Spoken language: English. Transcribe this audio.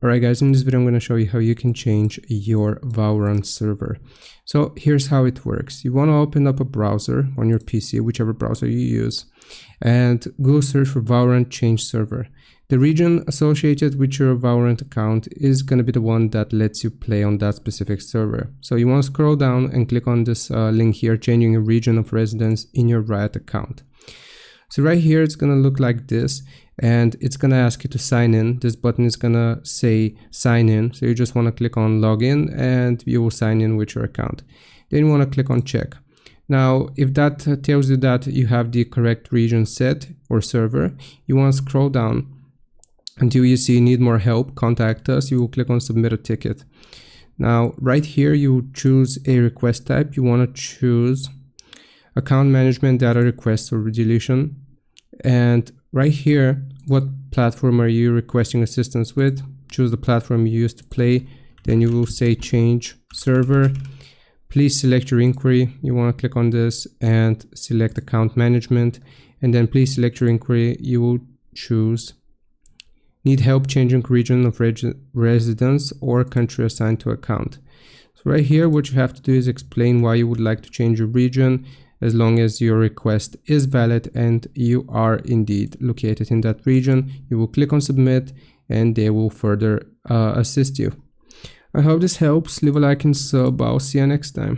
Alright guys, in this video I'm going to show you how you can change your Valorant server. So here's how it works. You want to open up a browser on your PC, whichever browser you use, and go search for Valorant change server. The region associated with your Valorant account is going to be the one that lets you play on that specific server. So you want to scroll down and click on this link here, changing your region of residence in your Riot account. So right here it's going to look like this, and it's going to ask you to sign in. This button is going to say sign in. So you just want to click on login and you will sign in with your account. Then you want to click on check. Now, if that tells you that you have the correct region set or server, you want to scroll down until you see need more help, contact us. You will click on submit a ticket. Now, right here, you choose a request type. You want to choose account management, data request, or deletion. And right here, what platform are you requesting assistance with? Choose the platform you use to play. Then you will say change server. Please select your inquiry. You want to click on this and select account management. And then please select your inquiry. You will choose need help changing region of residence or country assigned to account. So right here, what you have to do is explain why you would like to change your region, as long as your request is valid and you are indeed located in that region. You will click on submit and they will further assist you. I hope this helps. Leave a like and sub. I'll see you next time.